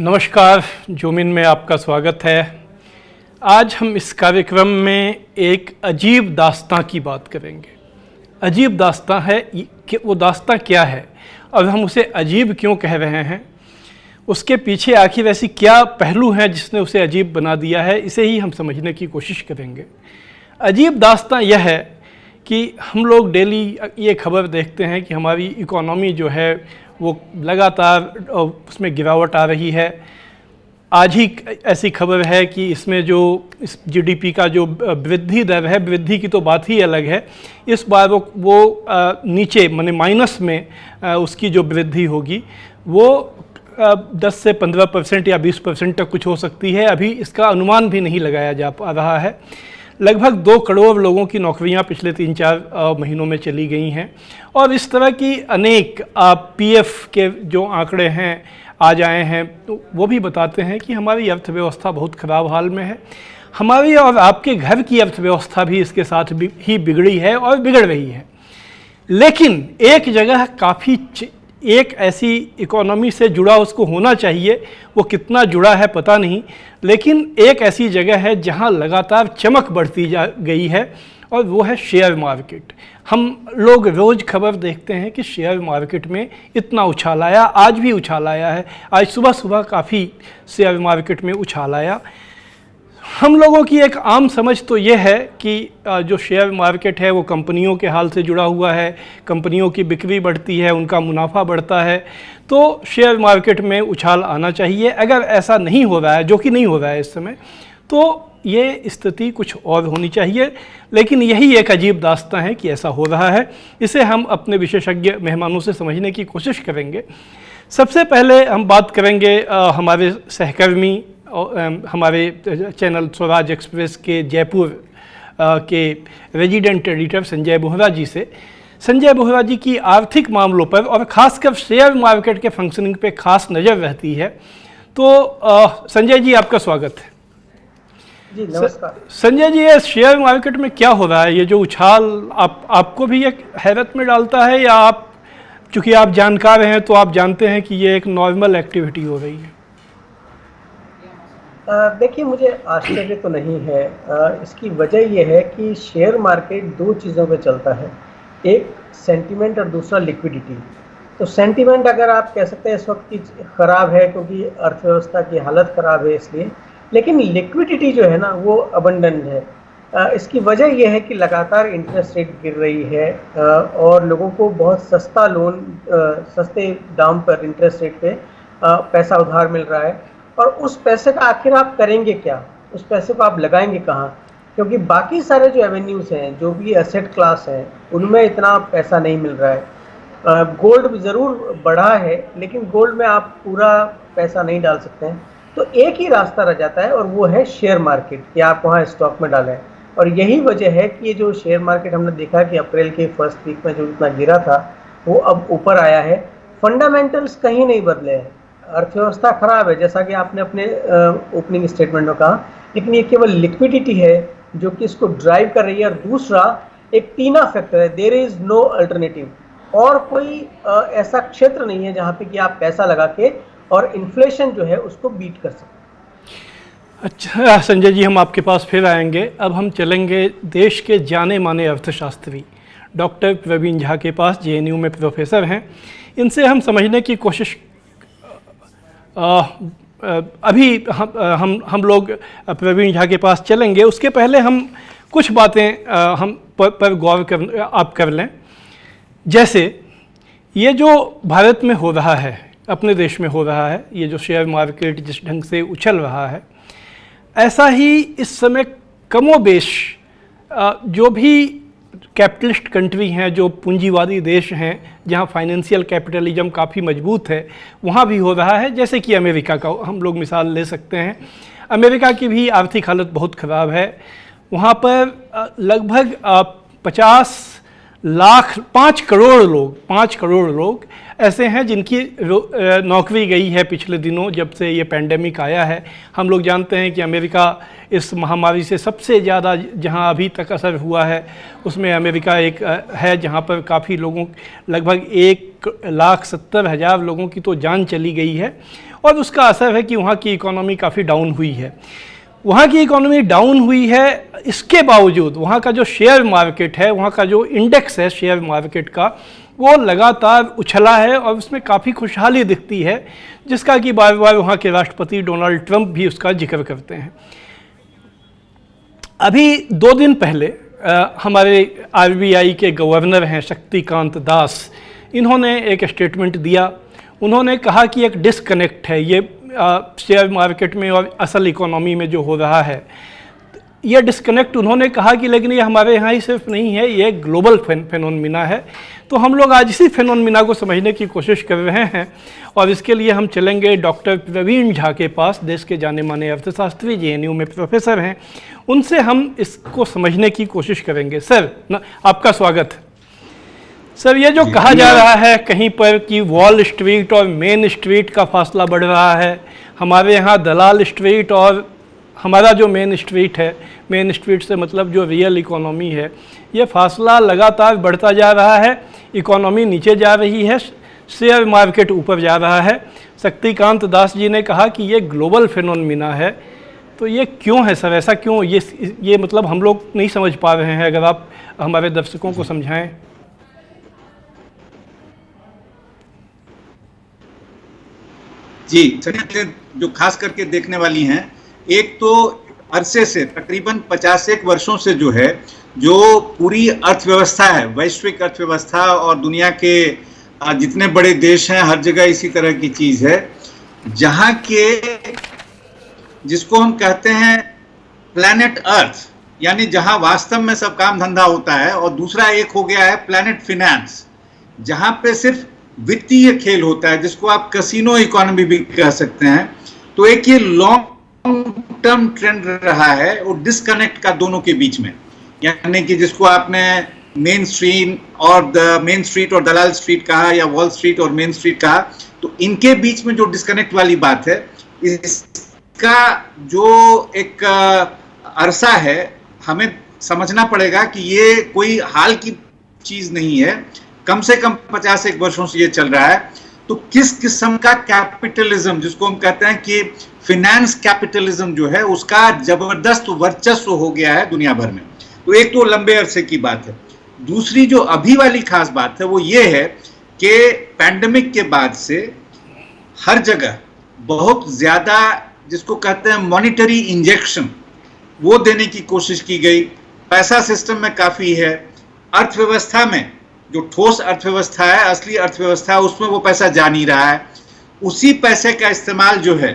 नमस्कार, जूमिन में आपका स्वागत है। आज हम इस कार्यक्रम में एक अजीब दास्तां की बात करेंगे। अजीब दास्तां है कि वो दास्तां क्या है और हम उसे अजीब क्यों कह रहे हैं, उसके पीछे आखिर ऐसी क्या पहलू हैं जिसने उसे अजीब बना दिया है, इसे ही हम समझने की कोशिश करेंगे। अजीब दास्तां यह है कि हम लोग डेली ये खबर देखते हैं कि हमारी इकोनॉमी जो है वो लगातार उसमें गिरावट आ रही है। आज ही ऐसी खबर है कि इसमें जो इस जीडीपी का जो वृद्धि दर है, वृद्धि की तो बात ही अलग है, इस बार वो नीचे माने माइनस में उसकी जो वृद्धि होगी वो 10 से 15% या 20% तक कुछ हो सकती है। अभी इसका अनुमान भी नहीं लगाया जा पा रहा है। लगभग 2 करोड़ लोगों की नौकरियां पिछले 3-4 महीनों में चली गई हैं और इस तरह की अनेक पीएफ के जो आंकड़े हैं आ जाए हैं, तो वो भी बताते हैं कि हमारी अर्थव्यवस्था बहुत ख़राब हाल में है। हमारी और आपके घर की अर्थव्यवस्था भी इसके साथ ही बिगड़ी है और बिगड़ रही है। लेकिन एक जगह काफ़ी एक ऐसी इकोनॉमी से जुड़ा उसको होना चाहिए, वो कितना जुड़ा है पता नहीं, लेकिन एक ऐसी जगह है जहां लगातार चमक बढ़ती जा गई है और वो है शेयर मार्केट। हम लोग रोज़ खबर देखते हैं कि शेयर मार्केट में इतना उछाल आया, आज भी उछाल आया है। आज सुबह सुबह काफ़ी शेयर मार्केट में उछाल आया। हम लोगों की एक आम समझ तो ये है कि जो शेयर मार्केट है वो कंपनियों के हाल से जुड़ा हुआ है, कंपनियों की बिक्री बढ़ती है, उनका मुनाफा बढ़ता है, तो शेयर मार्केट में उछाल आना चाहिए। अगर ऐसा नहीं हो रहा है, जो कि नहीं हो रहा है इस समय, तो ये स्थिति कुछ और होनी चाहिए। लेकिन यही एक अजीब दास्तां है कि ऐसा हो रहा है। इसे हम अपने विशेषज्ञ मेहमानों से समझने की कोशिश करेंगे। सबसे पहले हम बात करेंगे हमारे सहकर्मी हमारे चैनल स्वराज एक्सप्रेस के जयपुर के रेजिडेंट एडिटर संजय बोहरा जी से। संजय बोहरा जी की आर्थिक मामलों पर और ख़ासकर शेयर मार्केट के फंक्शनिंग पे खास नज़र रहती है। तो संजय जी, आपका स्वागत है। जी नमस्कार। संजय जी, ये शेयर मार्केट में क्या हो रहा है? ये जो उछाल आपको भी एक हैरत में डालता है, या आप चूँकि आप जानकार हैं तो आप जानते हैं कि ये एक नॉर्मल एक्टिविटी हो रही है? देखिए, मुझे आश्चर्य तो नहीं है। इसकी वजह यह है कि शेयर मार्केट 2 चीज़ों पे चलता है, एक सेंटीमेंट और दूसरा लिक्विडिटी। तो सेंटीमेंट अगर आप कह सकते हैं इस वक्त की ख़राब है क्योंकि अर्थव्यवस्था की हालत ख़राब है इसलिए, लेकिन लिक्विडिटी जो है ना वो अबंडेंट है। इसकी वजह यह है कि लगातार इंटरेस्ट रेट गिर रही है और लोगों को बहुत सस्ता लोन सस्ते दाम पर इंटरेस्ट रेट पे पैसा उधार मिल रहा है। और उस पैसे का आखिर आप करेंगे क्या, उस पैसे को आप लगाएंगे कहाँ? क्योंकि बाकी सारे जो एवेन्यूज़ हैं, जो भी एसेट क्लास हैं, उनमें इतना पैसा नहीं मिल रहा है। गोल्ड ज़रूर बढ़ा है, लेकिन गोल्ड में आप पूरा पैसा नहीं डाल सकते हैं। तो एक ही रास्ता रह जाता है और वो है शेयर मार्केट, कि आप वहाँ स्टॉक में डालें। और यही वजह है कि ये जो शेयर मार्केट हमने देखा कि अप्रैल के फर्स्ट वीक में जो इतना गिरा था वो अब ऊपर आया है। फंडामेंटल्स कहीं नहीं बदले हैं। अर्थव्यवस्था खराब है जैसा कि आपने अपने ओपनिंग स्टेटमेंट में कहा, लेकिन ये केवल लिक्विडिटी है जो कि इसको ड्राइव कर रही है। और दूसरा एक तीना फैक्टर है, देयर इज नो अल्टरनेटिव। और कोई ऐसा क्षेत्र नहीं है जहाँ पे कि आप पैसा लगा के और इन्फ्लेशन जो है उसको बीट कर सकते। अच्छा संजय जी, हम आपके पास फिर आएंगे। अब हम चलेंगे देश के जाने माने अर्थशास्त्री डॉक्टर प्रवीण झा के पास। जेएनयू में प्रोफेसर हैं। इनसे हम समझने की कोशिश अभी हम लोग प्रवीण झा के पास चलेंगे। उसके पहले हम कुछ बातें हम पर गौर कर लें। जैसे ये जो भारत में हो रहा है, अपने देश में हो रहा है, ये जो शेयर मार्केट जिस ढंग से उछल रहा है, ऐसा ही इस समय कमोबेश जो भी कैपिटलिस्ट कंट्री हैं, जो पूंजीवादी देश हैं, जहां फाइनेंशियल कैपिटलिज्म काफ़ी मजबूत है, वहां भी हो रहा है। जैसे कि अमेरिका का हम लोग मिसाल ले सकते हैं। अमेरिका की भी आर्थिक हालत बहुत ख़राब है। वहां पर लगभग 50 पाँच करोड़ लोग ऐसे हैं जिनकी नौकरी गई है पिछले दिनों जब से ये पैंडेमिक आया है। हम लोग जानते हैं कि अमेरिका इस महामारी से सबसे ज़्यादा जहां अभी तक असर हुआ है उसमें अमेरिका एक है जहां पर काफ़ी लोगों, लगभग 1,70,000 लोगों की तो जान चली गई है और उसका असर है कि वहाँ की इकोनॉमी काफ़ी डाउन हुई है। वहाँ की इकोनॉमी डाउन हुई है, इसके बावजूद वहाँ का जो शेयर मार्केट है, वहाँ का जो इंडेक्स है शेयर मार्केट का, वो लगातार उछला है और उसमें काफ़ी खुशहाली दिखती है, जिसका कि बार बार वहाँ के राष्ट्रपति डोनाल्ड ट्रंप भी उसका जिक्र करते हैं। अभी 2 दिन पहले हमारे आरबीआई के गवर्नर हैं शक्तिकांत दास, इन्होंने एक स्टेटमेंट दिया। उन्होंने कहा कि एक डिस्कनेक्ट है ये शेयर मार्केट में और असल इकोनॉमी में जो हो रहा है, ये डिस्कनेक्ट उन्होंने कहा कि लेकिन ये हमारे यहाँ ही सिर्फ नहीं है, ये ग्लोबल फेनोमिना है। तो हम लोग आज इसी फेनोमिना को समझने की कोशिश कर रहे हैं और इसके लिए हम चलेंगे डॉक्टर प्रवीण झा के पास, देश के जाने माने अर्थशास्त्री, जेएनयू में प्रोफेसर हैं। उनसे हम इसको समझने की कोशिश करेंगे। सर आपका स्वागत है। सर, ये जो कहा जा रहा है कहीं पर कि वॉल स्ट्रीट और मेन स्ट्रीट का फासला बढ़ रहा है, हमारे यहाँ दलाल स्ट्रीट और हमारा जो मेन स्ट्रीट है, मेन स्ट्रीट से मतलब जो रियल इकोनॉमी है, ये फासला लगातार बढ़ता जा रहा है, इकोनॉमी नीचे जा रही है, शेयर मार्केट ऊपर जा रहा है। शक्तिकांत दास जी ने कहा कि ये ग्लोबल फिनोमिना है। तो ये क्यों है सर, ऐसा क्यों? ये मतलब हम लोग नहीं समझ पा रहे हैं, अगर आप हमारे दर्शकों को समझाएं। जी, जो खास करके देखने वाली हैं, एक तो अरसे से तकरीबन 51 वर्षों से जो है, जो पूरी अर्थव्यवस्था है, वैश्विक अर्थव्यवस्था और दुनिया के जितने बड़े देश हैं हर जगह इसी तरह की चीज है, जहां के जिसको हम कहते हैं प्लैनेट अर्थ, यानी जहां वास्तव में सब काम धंधा होता है, और दूसरा एक हो गया है प्लैनेट फिनेंस, जहां पे सिर्फ वित्तीय खेल होता है, जिसको आप कैसीनो इकोनॉमी भी कह सकते हैं। तो एक ये लॉन्ग टर्म ट्रेंड रहा है वो डिस्कनेक्ट का दोनों के बीच में, यानी कि जिसको आपने मेन स्ट्रीट और दलाल स्ट्रीट कहा, या वॉल स्ट्रीट और मेन स्ट्रीट कहा, तो इनके बीच में जो डिस्कनेक्ट वाली बात है, इसका जो एक अरसा है, हमें समझना पड़ेगा कि ये कोई हाल की चीज नहीं है, कम से कम 51 वर्षों से ये चल रहा है। तो किस किस्म का कैपिटलिज्म, जिसको हम कहते हैं कि फिनेंस कैपिटलिज्म जो है, उसका जबरदस्त वर्चस्व हो गया है दुनिया भर में। तो एक तो लंबे अरसे की बात है। दूसरी जो अभी वाली खास बात है वो ये है कि पैंडेमिक के बाद से हर जगह बहुत ज्यादा जिसको कहते हैं मॉनिटरी इंजेक्शन, वो देने की कोशिश की गई। पैसा सिस्टम में काफी है, अर्थव्यवस्था में जो ठोस अर्थव्यवस्था है, असली अर्थव्यवस्था, उसमें वो पैसा जा नहीं रहा है। उसी पैसे का इस्तेमाल जो है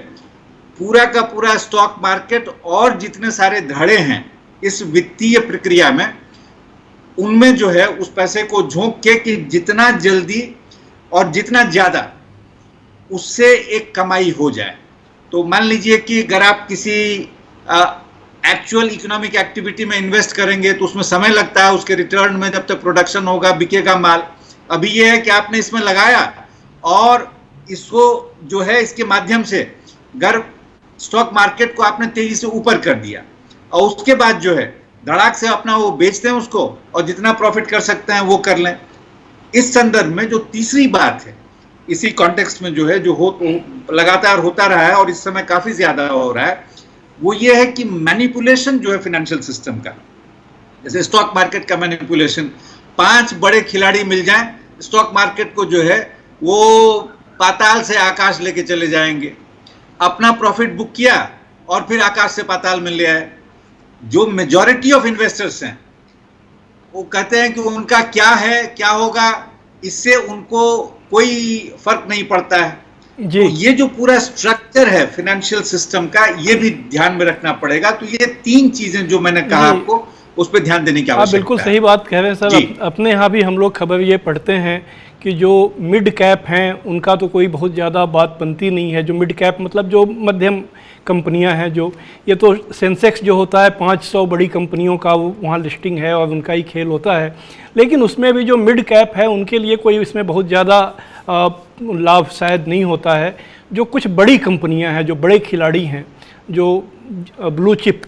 पूरा का पूरा स्टॉक मार्केट और जितने सारे धड़े हैं इस वित्तीय प्रक्रिया में, उनमें जो है उस पैसे को झोंक के कि जितना जल्दी और जितना ज्यादा उससे एक कमाई हो जाए। तो मान लीजिए कि अगर आप किसी एक्चुअल इकोनॉमिक एक्टिविटी में इन्वेस्ट करेंगे तो उसमें समय लगता है, उसके रिटर्न में जब तक प्रोडक्शन होगा, बिकेगा माल। अभी ये है कि आपने इसमें लगाया और इसको जो है इसके माध्यम से घर स्टॉक मार्केट को आपने तेजी से ऊपर कर दिया, और उसके बाद जो है धड़ाक से अपना वो बेचते हैं उसको, और जितना प्रॉफिट कर सकते हैं वो कर लें। इस संदर्भ में जो तीसरी बात है, इसी कॉन्टेक्स्ट में जो है, जो लगातार होता रहा है और इस समय काफी ज्यादा हो रहा है, वो ये है कि मैनिपुलेशन जो है फाइनेंशियल सिस्टम का, जैसे स्टॉक मार्केट का मैनिपुलेशन। 5 बड़े खिलाड़ी मिल जाएं, स्टॉक मार्केट को जो है वो पाताल से आकाश लेके चले जाएंगे। अपना प्रॉफिट बुक किया और फिर आकाश से पाताल में ले आए। जो मेजॉरिटी ऑफ इन्वेस्टर्स हैं वो कहते हैं कि उनका क्या है, क्या होगा, इससे उनको कोई फर्क नहीं पड़ता है। जी। तो ये जो पूरा स्ट्रक्चर है फाइनेंशियल सिस्टम का, ये भी ध्यान में रखना पड़ेगा। तो ये 3 चीजें जो मैंने कहा आपको, उस पर ध्यान देने की आप आवश्यकता बिल्कुल है। सही बात कह रहे हैं सर। जी। अपने यहाँ भी हम लोग खबर ये पढ़ते हैं कि जो मिड कैप हैं उनका तो कोई बहुत ज़्यादा बात बनती नहीं है। जो मिड कैप मतलब जो मध्यम कंपनियां हैं, जो ये तो सेंसेक्स जो होता है 500 बड़ी कंपनियों का वो वहाँ लिस्टिंग है और उनका ही खेल होता है। लेकिन उसमें भी जो मिड कैप है उनके लिए कोई इसमें बहुत ज़्यादा लाभ शायद नहीं होता है। जो कुछ बड़ी कंपनियां हैं, जो बड़े खिलाड़ी हैं, जो ब्लू चिप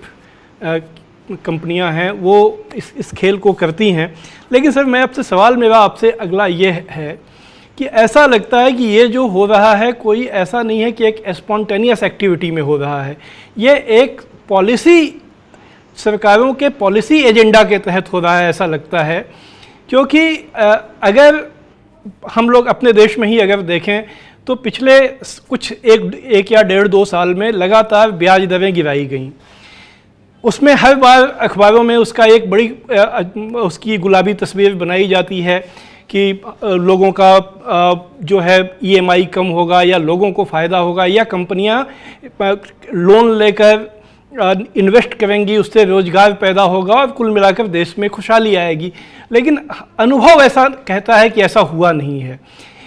कंपनियां हैं, वो इस खेल को करती हैं। लेकिन सर मैं आपसे सवाल मेरा आपसे अगला ये है कि ऐसा लगता है कि ये जो हो रहा है कोई ऐसा नहीं है कि एक स्पॉन्टेनियस एक्टिविटी में हो रहा है। ये एक पॉलिसी, सरकारों के पॉलिसी एजेंडा के तहत हो रहा है ऐसा लगता है। क्योंकि अगर हम लोग अपने देश में ही अगर देखें तो पिछले कुछ एक या 1.5-2 साल में लगातार ब्याज दरें गिराई गईं। उसमें हर बार अखबारों में उसका एक बड़ी उसकी गुलाबी तस्वीर बनाई जाती है कि लोगों का जो है EMI कम होगा या लोगों को फ़ायदा होगा या कंपनियां लोन लेकर इन्वेस्ट करेंगी, उससे रोज़गार पैदा होगा और कुल मिलाकर देश में खुशहाली आएगी। लेकिन अनुभव ऐसा कहता है कि ऐसा हुआ नहीं है।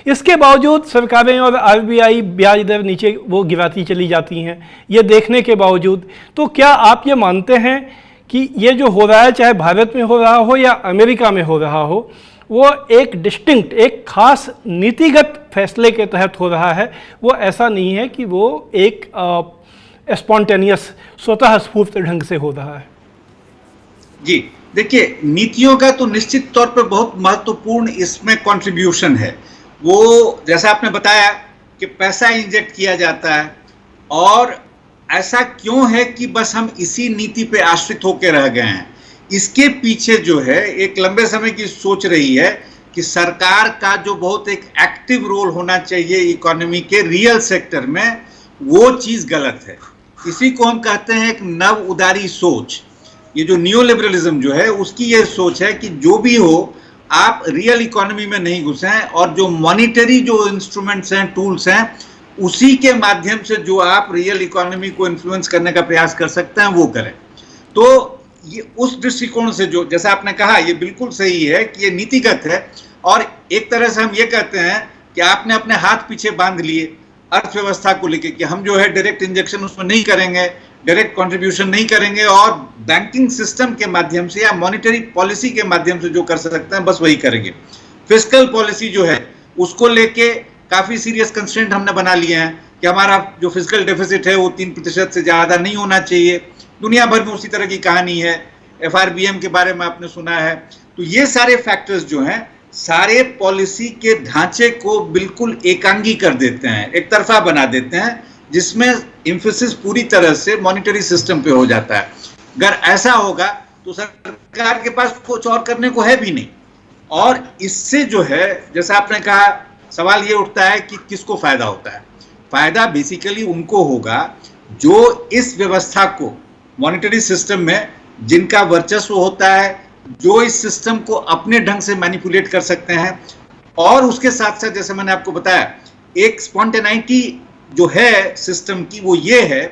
इसके बावजूद सरकारें और RBI ब्याज दर नीचे वो गिराती चली जाती हैं, ये देखने के बावजूद। तो क्या आप ये मानते हैं कि ये जो हो रहा है, चाहे भारत में हो रहा हो या अमेरिका में हो रहा हो, वो एक डिस्टिंक्ट, एक खास नीतिगत फैसले के तहत हो रहा है? वो ऐसा नहीं है कि वो एक स्पॉन्टेनियस, स्वतः स्फूर्त ढंग से हो रहा है? जी देखिए, नीतियों का तो निश्चित तौर पर बहुत महत्वपूर्ण इसमें कंट्रीब्यूशन है। वो जैसा आपने बताया कि पैसा इंजेक्ट किया जाता है, और ऐसा क्यों है कि बस हम इसी नीति पे आश्रित होकर रह गए हैं। इसके पीछे जो है एक लंबे समय की सोच रही है कि सरकार का जो बहुत एक एक्टिव रोल होना चाहिए इकोनॉमी के रियल सेक्टर में, वो चीज़ गलत है। इसी को हम कहते हैं एक नव उदारी सोच। ये जो नियो लिबरलिज्म जो है उसकी ये सोच है कि जो भी हो आप रियल इकोनॉमी में नहीं घुसें, और जो मॉनिटरी जो इंस्ट्रूमेंट्स हैं, टूल्स हैं, उसी के माध्यम से जो आप रियल इकोनॉमी को इन्फ्लुएंस करने का प्रयास कर सकते हैं वो करें। तो ये उस दृष्टिकोण से जो जैसा आपने कहा ये बिल्कुल सही है कि ये नीतिगत है, और एक तरह से हम ये कहते हैं कि आपने अपने हाथ पीछे बांध लिए अर्थव्यवस्था को लेकर कि हम जो है डायरेक्ट इंजेक्शन उसमें नहीं करेंगे, डायरेक्ट कंट्रीब्यूशन नहीं करेंगे, और बैंकिंग सिस्टम के माध्यम से या मॉनेटरी पॉलिसी के माध्यम से जो कर सकते हैं बस वही करेंगे। फिस्कल पॉलिसी जो है उसको लेके काफ़ी सीरियस कंस्ट्रेंट हमने बना लिए हैं कि हमारा जो फिस्कल डेफिसिट है वो 3% से ज़्यादा नहीं होना चाहिए। दुनिया भर में उसी तरह की कहानी है। FRBM के बारे में आपने सुना है। तो ये सारे फैक्टर्स जो हैं सारे पॉलिसी के ढांचे को बिल्कुल एकांगी कर देते हैं, एक तरफा बना देते हैं, जिसमें एम्फेसिस पूरी तरह से मॉनेटरी सिस्टम पे हो जाता है। अगर ऐसा होगा तो सरकार के पास कुछ और करने को है भी नहीं। और इससे जो है जैसा आपने कहा, सवाल ये उठता है कि किसको फायदा होता है। फायदा बेसिकली उनको होगा जो इस व्यवस्था को, मॉनेटरी सिस्टम में जिनका वर्चस्व होता है, जो इस सिस्टम को अपने ढंग से मैनिपुलेट कर सकते हैं। और उसके साथ साथ जैसे मैंने आपको बताया, एक स्पॉन्टेनिटी जो है सिस्टम की वो ये है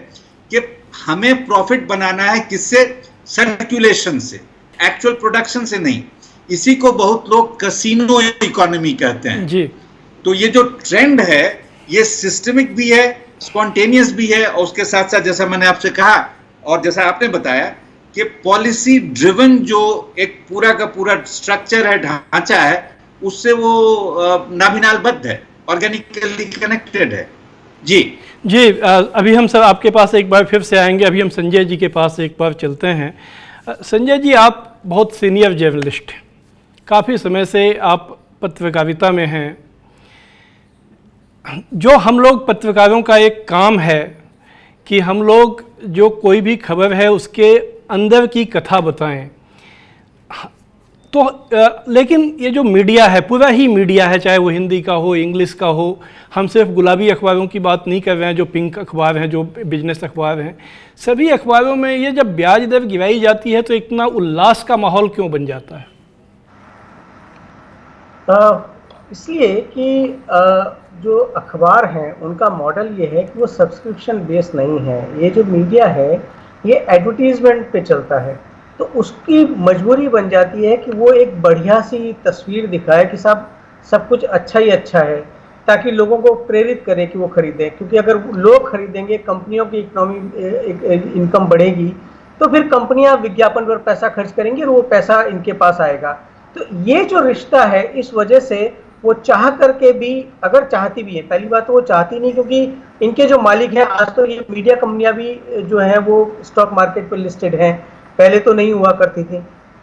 कि हमें प्रॉफिट बनाना है, किससे? सर्कुलेशन से, एक्चुअल प्रोडक्शन से नहीं। इसी को बहुत लोग कैसीनो इकोनॉमी कहते हैं जी। तो ये जो ट्रेंड है ये सिस्टमिक भी है, स्पॉन्टेनियस भी है, और उसके साथ साथ जैसा मैंने आपसे कहा और जैसा आपने बताया कि पॉलिसी ड्रिवन जो एक पूरा का पूरा स्ट्रक्चर है, ढांचा है, उससे वो नाभिनालबद्ध है, ऑर्गेनिकली कनेक्टेड है। जी जी, अभी हम सर आपके पास एक बार फिर से आएंगे। अभी हम संजय जी के पास एक बार चलते हैं। संजय जी, आप बहुत सीनियर जर्नलिस्ट हैं, काफ़ी समय से आप पत्रकारिता में हैं। जो हम लोग पत्रकारों का एक काम है कि हम लोग जो कोई भी खबर है उसके अंदर की कथा बताएं। तो लेकिन ये जो मीडिया है, पूरा ही मीडिया है, चाहे वो हिंदी का हो, इंग्लिश का हो, हम सिर्फ गुलाबी अखबारों की बात नहीं कर रहे हैं, जो पिंक अखबार हैं, जो बिजनेस अखबार हैं, सभी अखबारों में ये जब ब्याज दर गिराई जाती है तो इतना उल्लास का माहौल क्यों बन जाता है? इसलिए कि जो अखबार हैं उनका मॉडल ये है कि वो सब्सक्रिप्शन बेस्ड नहीं है। ये जो मीडिया है ये एडवर्टीजमेंट पे चलता है। तो उसकी मजबूरी बन जाती है कि वो एक बढ़िया सी तस्वीर दिखाए कि साहब सब कुछ अच्छा ही अच्छा है, ताकि लोगों को प्रेरित करें कि वो खरीदें। क्योंकि अगर लोग खरीदेंगे, कंपनियों की इकोनॉमी इनकम बढ़ेगी, तो फिर कंपनियां विज्ञापन पर पैसा खर्च करेंगी और वो पैसा इनके पास आएगा। तो ये जो रिश्ता है, इस वजह से वो चाह करके भी, अगर चाहती भी है, पहली बात तो वो चाहती नहीं, क्योंकि इनके जो मालिक हैं, आज तो ये मीडिया कंपनियां भी जो हैं वो स्टॉक मार्केट पर लिस्टेड हैं, पहले तो नहीं हुआ करती थी।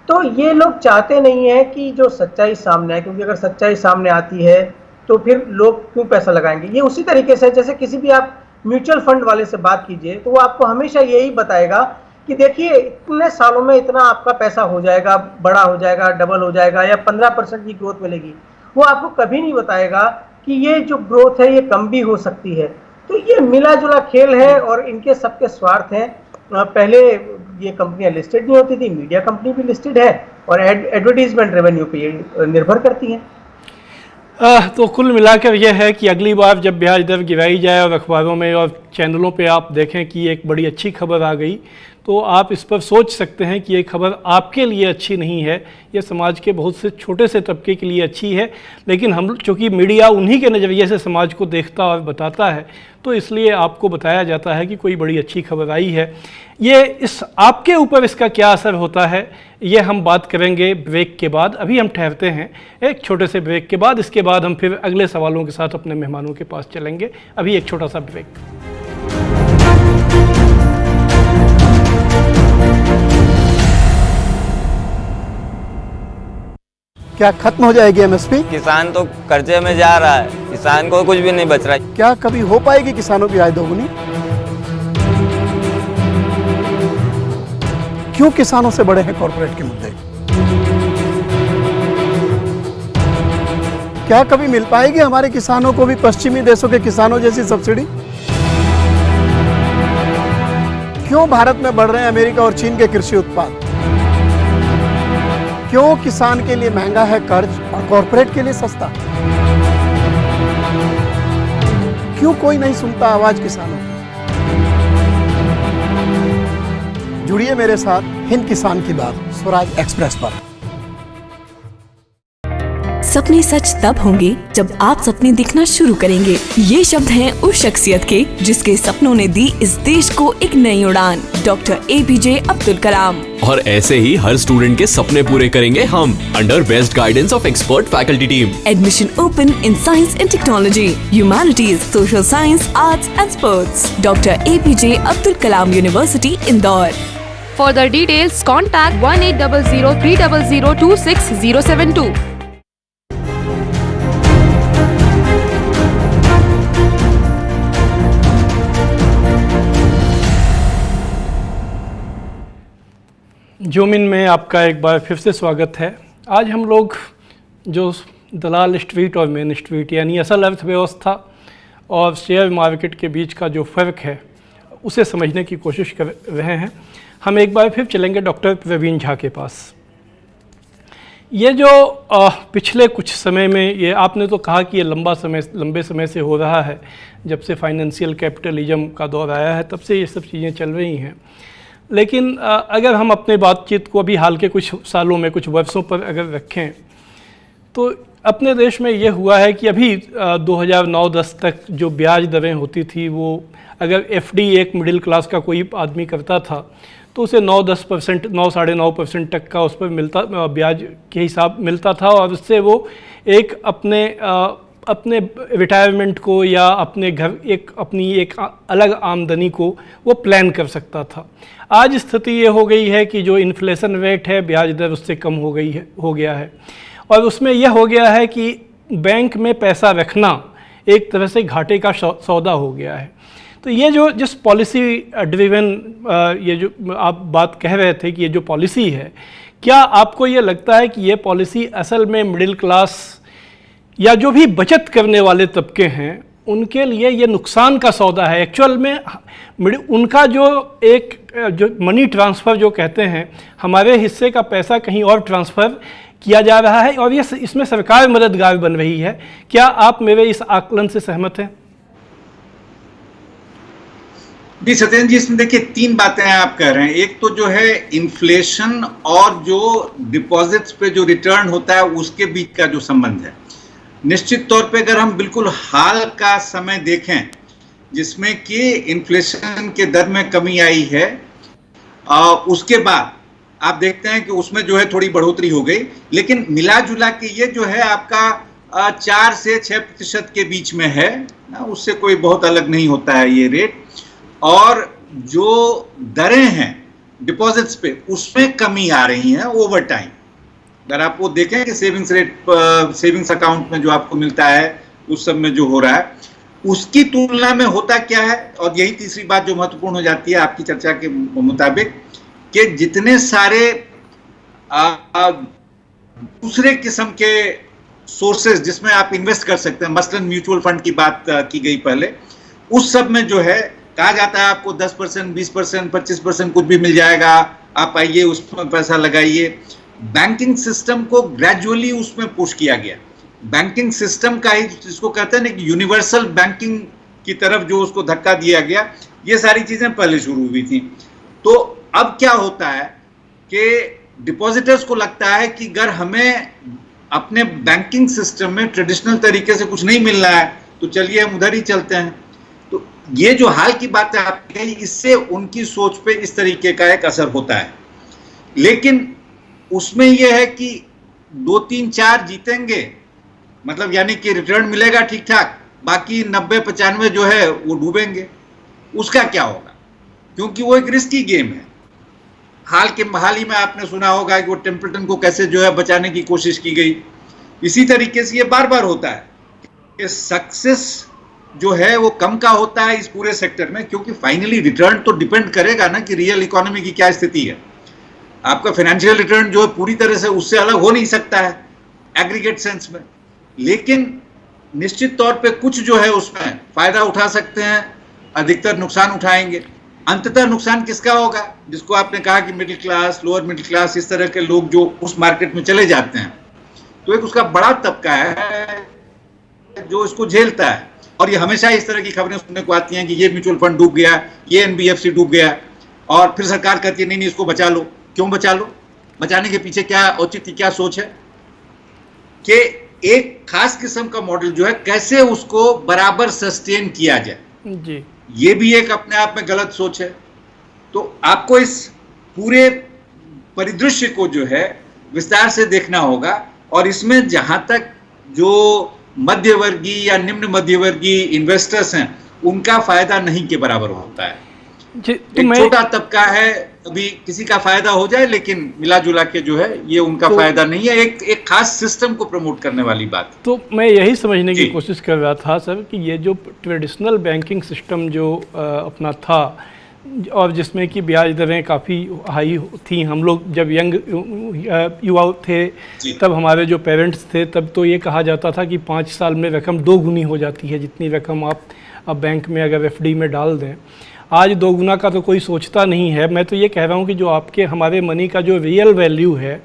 तो ये लोग चाहते नहीं है कि जो सच्चाई सामने आए, क्योंकि अगर सच्चाई सामने आती है तो फिर लोग क्यों पैसा लगाएंगे। ये उसी तरीके से जैसे किसी भी आप म्यूचुअल फंड वाले से बात कीजिए तो वो आपको हमेशा यही बताएगा कि देखिए इतने सालों में इतना आपका पैसा हो जाएगा, बड़ा हो जाएगा, डबल हो जाएगा, या 15% की ग्रोथ मिलेगी। वो आपको कभी नहीं बताएगा कि ये जो ग्रोथ है ये कम भी हो सकती है। तो ये मिला जुला खेल है और इनके सबके स्वार्थ हैं। पहले ये कंपनियां लिस्टेड नहीं होती थी, मीडिया कंपनी भी लिस्टेड है और एडवर्टीजमेंट रेवेन्यू पे ये निर्भर करती हैं। तो कुल मिलाकर यह है कि अगली बार जब ब्याज दर गिराई जाए और अखबारों में और चैनलों पे आप देखें कि एक बड़ी अच्छी खबर आ गई, तो आप इस पर सोच सकते हैं कि ये खबर आपके लिए अच्छी नहीं है, ये समाज के बहुत से छोटे से तबके के लिए अच्छी है, लेकिन हम चूँकि मीडिया उन्हीं के नज़रिए से समाज को देखता और बताता है, तो इसलिए आपको बताया जाता है कि कोई बड़ी अच्छी खबर आई है। ये इस आपके ऊपर इसका क्या असर होता है, ये हम बात करेंगे ब्रेक के बाद। अभी हम ठहरते हैं एक छोटे से ब्रेक के बाद, इसके बाद हम फिर अगले सवालों के साथ अपने मेहमानों के पास चलेंगे। अभी एक छोटा सा ब्रेक। क्या खत्म हो जाएगी एमएसपी? किसान तो कर्जे में जा रहा है, किसान को कुछ भी नहीं बच रहा है। क्या कभी हो पाएगी किसानों की आय दोगुनी? क्यों किसानों से बड़े हैं कॉर्पोरेट के मुद्दे? क्या कभी मिल पाएगी हमारे किसानों को भी पश्चिमी देशों के किसानों जैसी सब्सिडी? क्यों भारत में बढ़ रहे हैं अमेरिका और चीन के कृषि उत्पाद? क्यों किसान के लिए महंगा है कर्ज और कॉर्पोरेट के लिए सस्ता? क्यों कोई नहीं सुनता आवाज किसानों की? जुड़िए मेरे साथ हिंद किसान की बात स्वराज एक्सप्रेस पर। सपने सच तब होंगे जब आप सपने दिखना शुरू करेंगे। ये शब्द हैं उस शख्सियत के जिसके सपनों ने दी इस देश को एक नई उड़ान, डॉक्टर APJ अब्दुल कलाम। और ऐसे ही हर स्टूडेंट के सपने पूरे करेंगे हम, under best guidance of expert faculty team. Admission open in science and technology, humanities, social science, arts and sports. Doctor APJ Abdul Kalam university, Indore. For the details, contact 1800-300-26072. Zoom in में आपका एक बार फिर से स्वागत है। आज हम लोग जो दलाल स्ट्रीट और मेन स्ट्रीट यानी असल अर्थव्यवस्था और शेयर मार्केट के बीच का जो फ़र्क है उसे समझने की कोशिश कर रहे हैं। हम एक बार फिर चलेंगे डॉक्टर प्रवीण झा के पास। ये जो पिछले कुछ समय में, ये आपने तो कहा कि ये लंबे समय से हो रहा है, जब से फाइनेंशियल कैपिटलिज्म का दौर आया है तब से ये सब चीज़ें चल रही हैं। लेकिन अगर हम अपने बातचीत को अभी हाल के कुछ सालों में, कुछ वर्षों पर अगर रखें, तो अपने देश में ये हुआ है कि अभी 2009-10 तक जो ब्याज दरें होती थी, वो अगर FD एक मिडिल क्लास का कोई आदमी करता था तो उसे 9-10%, 9-9.5% तक का उस पर मिलता, ब्याज के हिसाब मिलता था, और उससे वो एक अपने रिटायरमेंट को या अपने घर अपनी एक अलग आमदनी को वो प्लान कर सकता था। आज स्थिति ये हो गई है कि जो इन्फ्लेशन रेट है, ब्याज दर उससे कम हो गया है, और उसमें यह हो गया है कि बैंक में पैसा रखना एक तरह से घाटे का सौदा हो गया है। तो ये जो जिस पॉलिसी ड्रिवन, ये जो आप बात कह रहे थे कि ये जो पॉलिसी है, क्या आपको ये लगता है कि ये पॉलिसी असल में मिडिल क्लास या जो भी बचत करने वाले तबके हैं उनके लिए ये नुकसान का सौदा है? एक्चुअल में उनका जो मनी ट्रांसफ़र जो कहते हैं, हमारे हिस्से का पैसा कहीं और ट्रांसफ़र किया जा रहा है और ये इसमें सरकार मददगार बन रही है। क्या आप मेरे इस आकलन से सहमत हैं? जी सत्येंद्र जी, इसमें देखिए 3 बातें हैं आप कह रहे हैं। एक तो जो है इन्फ्लेशन और जो डिपॉजिट्स पे जो रिटर्न होता है उसके बीच का जो संबंध है, निश्चित तौर पे अगर हम बिल्कुल हाल का समय देखें जिसमें कि इन्फ्लेशन के दर में कमी आई है, उसके बाद आप देखते हैं कि उसमें जो है थोड़ी बढ़ोतरी हो गई, लेकिन मिला जुला के ये जो है आपका 4 से 6% के बीच में है, उससे कोई बहुत अलग नहीं होता है ये रेट। और जो दरें हैं डिपॉजिट्स पे उसमें कमी आ रही है ओवर टाइम। अगर आप वो देखें कि सेविंग्स रेट, सेविंग्स अकाउंट में जो आपको मिलता है उस सब में जो हो रहा है उसकी तुलना में होता क्या है, और यही तीसरी बात जो महत्वपूर्ण हो जाती है आपकी चर्चा के मुताबिक, कि जितने सारे दूसरे किस्म के सोर्सेज जिसमें आप इन्वेस्ट कर सकते हैं, मसलन म्यूचुअल फंड की बात की गई पहले, उस सब में जो है कहा जाता है आपको 10%, 20%, 25% कुछ भी मिल जाएगा, आप आइए उसमें पैसा लगाइए। बैंकिंग सिस्टम को ग्रेजुअली उसमें पुश किया गया। बैंकिंग सिस्टम का ही जिसको कहते हैं ना कि यूनिवर्सल बैंकिंग की तरफ जो उसको धक्का दिया गया, ये सारी चीजें पहले शुरू हुई थी। तो अब क्या होता है कि डिपॉजिटर्स को लगता है कि अगर हमें अपने बैंकिंग सिस्टम में ट्रेडिशनल तरीके से कुछ नहीं मिल रहा है तो चलिए हम उधर ही चलते हैं। तो ये जो हाल की बात है आपने कही, इससे उनकी सोच पे इस तरीके का एक असर होता है। लेकिन उसमें यह है कि 2, 3, 4 जीतेंगे, मतलब यानी कि रिटर्न मिलेगा ठीक ठाक, बाकी 90, 95 जो है वो डूबेंगे। उसका क्या होगा? क्योंकि वो एक रिस्की गेम है। हाल ही में आपने सुना होगा कि वो टेम्पल्टन को कैसे जो है बचाने की कोशिश की गई। इसी तरीके से ये बार बार होता है कि सक्सेस जो है वो कम का होता है इस पूरे सेक्टर में, क्योंकि फाइनली रिटर्न तो डिपेंड करेगा ना कि रियल इकोनॉमी की क्या स्थिति है। आपका फाइनेंशियल रिटर्न जो है पूरी तरह से उससे अलग हो नहीं सकता है एग्रीगेट सेंस में, लेकिन निश्चित तौर पे कुछ जो है उसमें फायदा उठा सकते हैं, अधिकतर नुकसान उठाएंगे। अंततः नुकसान किसका होगा? जिसको आपने कहा कि middle class, lower middle class, इस तरह के लोग जो उस मार्केट में चले जाते हैं। तो एक उसका बड़ा तबका है जो इसको झेलता है। और ये हमेशा इस तरह की खबरें सुनने को आती हैं कि ये म्यूचुअल फंड डूब गया, ये एनबीएफसी डूब गया, और फिर सरकार कहती है नहीं नहीं इसको बचा लो। क्यों बचा लो? बचाने के पीछे क्या औचित्य, क्या सोच है कि एक खास किस्म का मॉडल जो है कैसे उसको बराबर सस्टेन किया जाए जी, ये भी एक अपने आप में गलत सोच है। तो आपको इस पूरे परिदृश्य को जो है विस्तार से देखना होगा, और इसमें जहां तक जो मध्यवर्गीय या निम्न मध्यवर्गीय इन्वेस्टर्स हैं उनका फायदा नहीं के बराबर होता है। तो एक छोटा तबका है, अभी किसी का फायदा हो जाए, लेकिन मिला जुला के जो है ये उनका फायदा नहीं है। एक खास सिस्टम को प्रमोट करने वाली बात। तो मैं यही समझने की कोशिश कर रहा था सर कि ये जो ट्रेडिशनल बैंकिंग सिस्टम जो अपना था, और जिसमें कि ब्याज दरें काफ़ी हाई थी, हम लोग जब यंग युवा थे तब हमारे जो पेरेंट्स थे तब तो ये कहा जाता था कि 5 साल में रकम 2 गुनी हो जाती है, जितनी रकम आप अब बैंक में अगर एफडी में डाल दें। आज 2 गुना का तो कोई सोचता नहीं है। मैं तो ये कह रहा हूँ कि जो आपके हमारे मनी का जो रियल वैल्यू है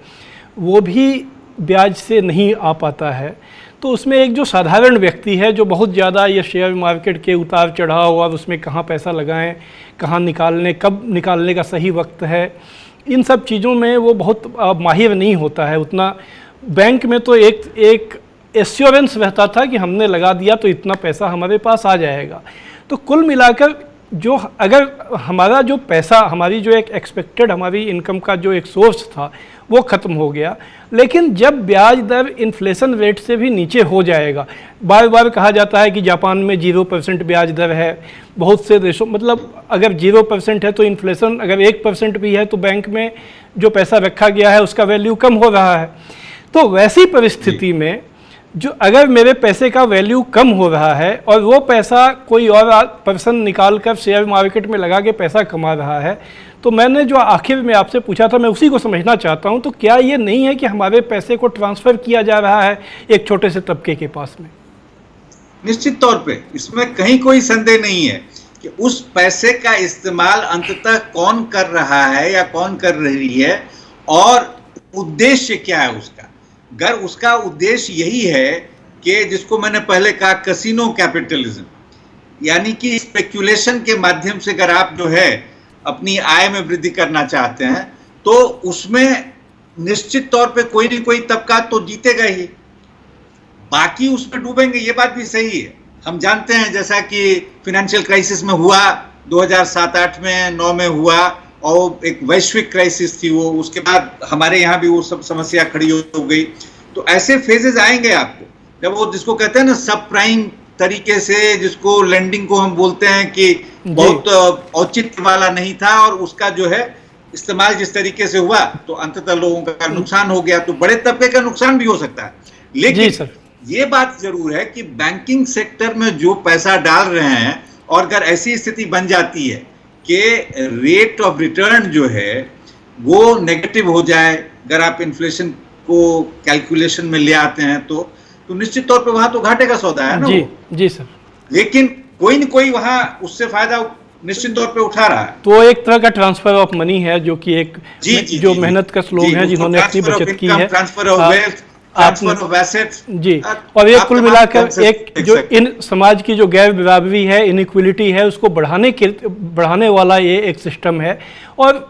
वो भी ब्याज से नहीं आ पाता है। तो उसमें एक जो साधारण व्यक्ति है जो बहुत ज़्यादा ये शेयर मार्केट के उतार चढ़ाव और उसमें कहाँ पैसा लगाएं, कहाँ निकालने, कब निकालने का सही वक्त है, इन सब चीज़ों में वो बहुत माहिर नहीं होता है उतना। बैंक में तो एक एश्योरेंस रहता था कि हमने लगा दिया तो इतना पैसा हमारे पास आ जाएगा। तो कुल मिलाकर जो अगर हमारा जो पैसा, हमारी जो एक एक्सपेक्टेड हमारी इनकम का जो एक सोर्स था वो ख़त्म हो गया। लेकिन जब ब्याज दर इन्फ्लेशन रेट से भी नीचे हो जाएगा, बार बार कहा जाता है कि जापान में 0% ब्याज दर है, बहुत से देशों, मतलब अगर 0% है तो इन्फ्लेशन अगर 1% भी है तो बैंक में जो पैसा रखा गया है उसका वैल्यू कम हो रहा है। तो वैसी परिस्थिति में जो अगर मेरे पैसे का वैल्यू कम हो रहा है और वो पैसा कोई और पर्सन निकाल कर शेयर मार्केट में लगा के पैसा कमा रहा है, तो मैंने जो आखिर में आपसे पूछा था मैं उसी को समझना चाहता हूं। तो क्या ये नहीं है कि हमारे पैसे को ट्रांसफ़र किया जा रहा है एक छोटे से तबके के पास में? निश्चित तौर पे इसमें कहीं कोई संदेह नहीं है कि उस पैसे का इस्तेमाल अंततः कौन कर रहा है या कौन कर रही है और उद्देश्य क्या है उसका। अगर उसका उद्देश्य यही है कि जिसको मैंने पहले कहा कैसीनो कैपिटलिज्म, यानी कि इस स्पेक्यूलेशन के माध्यम से अगर आप जो है अपनी आय में वृद्धि करना चाहते हैं तो उसमें निश्चित तौर पे कोई न कोई तबका तो जीतेगा ही, बाकी उसमें डूबेंगे, ये बात भी सही है। हम जानते हैं जैसा कि फाइनेंशियल क्राइसिस में हुआ, 2007-8 में 9 में हुआ, और एक वैश्विक क्राइसिस थी वो, उसके बाद हमारे यहाँ भी वो सब समस्या खड़ी हो गई। तो ऐसे फेजेस आएंगे आपको, जब वो जिसको कहते हैं ना सब प्राइम तरीके से, जिसको लेंडिंग को हम बोलते हैं कि बहुत औचित्य वाला नहीं था और उसका जो है इस्तेमाल जिस तरीके से हुआ तो अंततः लोगों का नुकसान हो गया, तो बड़े तबके का नुकसान भी हो सकता है। लेकिन ये बात जरूर है कि बैंकिंग सेक्टर में जो पैसा डाल रहे हैं, और अगर ऐसी स्थिति बन जाती है कि रेट ऑफ रिटर्न जो है वो नेगेटिव हो जाए, अगर आप इन्फ्लेशन को कैलकुलेशन में ले आते हैं तो निश्चित तौर पे वहां तो घाटे का सौदा है ना। जी सर। लेकिन कोई न कोई वहां उससे फायदा निश्चित तौर पे उठा रहा है। तो एक तरह का ट्रांसफर ऑफ मनी है, जो कि एक जो मेहनत कश लोग हैं जिन्होंने अपनी बचत की है, transfer of wealth, transfer of assets जी। और ये कुल मिलाकर एक जो इन समाज की जो गैर बराबरी है, इनइक्वलिटी है, उसको बढ़ाने वाला ये एक सिस्टम है। और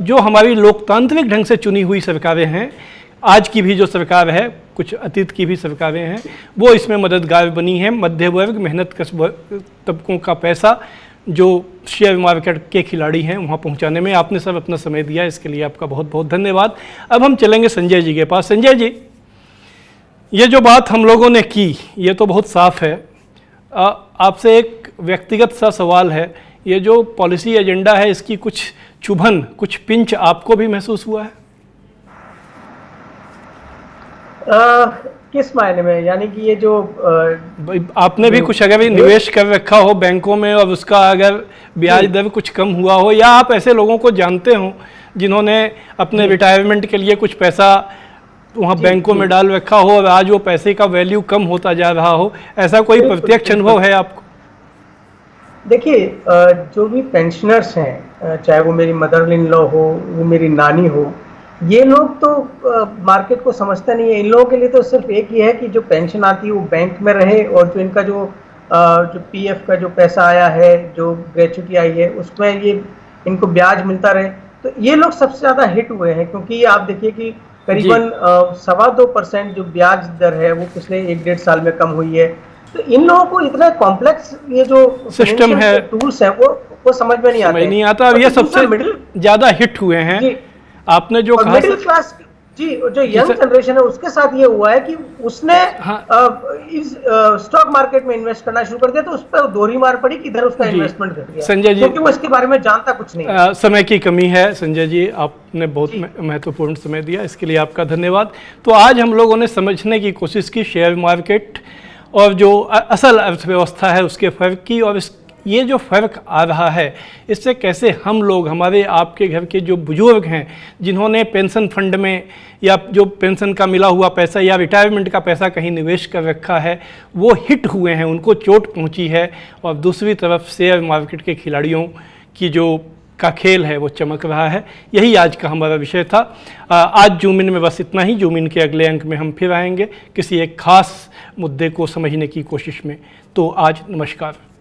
जो हमारी लोकतांत्रिक ढंग से चुनी हुई सरकारें हैं, आज की भी जो सरकार है, कुछ अतीत की भी सरकारें हैं, वो इसमें मददगार बनी हैं। मध्य वर्ग, मेहनत कश तबकों का पैसा जो शेयर मार्केट के खिलाड़ी हैं वहाँ पहुँचाने में आपने सब अपना समय दिया, इसके लिए आपका बहुत बहुत धन्यवाद। अब हम चलेंगे संजय जी के पास। संजय जी, ये जो बात हम लोगों ने की ये तो बहुत साफ है। आपसे एक व्यक्तिगत सा सवाल है, ये जो पॉलिसी एजेंडा है इसकी कुछ चुभन, कुछ पिंच आपको भी महसूस हुआ है? किस मायने में? यानी कि ये जो आपने भी कुछ अगर निवेश कर रखा हो बैंकों में और उसका अगर ब्याज दर कुछ कम हुआ हो, या आप ऐसे लोगों को जानते हो जिन्होंने अपने रिटायरमेंट के लिए कुछ पैसा वहाँ बैंकों में डाल रखा हो और आज वो पैसे का वैल्यू कम होता जा रहा हो, ऐसा कोई प्रत्यक्ष अनुभव है आपको? देखिए, जो भी पेंशनर्स हैं, चाहे वो मेरी मदर इन लॉ हो, वो मेरी नानी हो, ये लोग तो मार्केट को समझते नहीं है। इन लोगों के लिए तो सिर्फ एक ही है कि जो पेंशन आती है वो बैंक में रहे, और जो इनका जो पीएफ का जो पैसा आया है, जो ग्रेच्युटी आई है, उसमें ये इनको ब्याज मिलता रहे। तो ये लोग सबसे ज़्यादा हिट हुए हैं, क्योंकि आप देखिए कि करीबन 2.25% जो ब्याज दर है वो पिछले 1-1.5 साल में कम हुई है। तो इन लोगों को इतना कॉम्प्लेक्स ये जो सिस्टम है, टूल्स हैं, वो समझ में नहीं आते। अब ये सबसे ज़्यादा हिट हुए हैं। आपने जो कहा मिडिल क्लास जी, जो यंग जनरेशन है उसके साथ ये हुआ है कि उसने इस स्टॉक मार्केट में इन्वेस्ट करना शुरू कर दिया, तो उस पर दोहरी मार पड़ी कि इधर उसका इन्वेस्टमेंट घट गया, संजय जी, क्योंकि वो इसके बारे में जानता कुछ नहीं। समय की कमी है संजय जी, आपने बहुत महत्वपूर्ण समय दिया, इसके लिए आपका धन्यवाद। तो आज हम लोगों ने समझने की कोशिश की शेयर मार्केट और जो असल अर्थव्यवस्था है उसके फ़र्क की, और ये जो फ़र्क आ रहा है इससे कैसे हम लोग, हमारे आपके घर के जो बुजुर्ग हैं जिन्होंने पेंशन फंड में या जो पेंशन का मिला हुआ पैसा या रिटायरमेंट का पैसा कहीं निवेश कर रखा है, वो हिट हुए हैं, उनको चोट पहुंची है। और दूसरी तरफ शेयर मार्केट के खिलाड़ियों की जो का खेल है वो चमक रहा है। यही आज का हमारा विषय था। आज जूम इन में बस इतना ही। जूम इन के अगले अंक में हम फिर आएंगे किसी एक खास मुद्दे को समझने की कोशिश में। तो आज नमस्कार।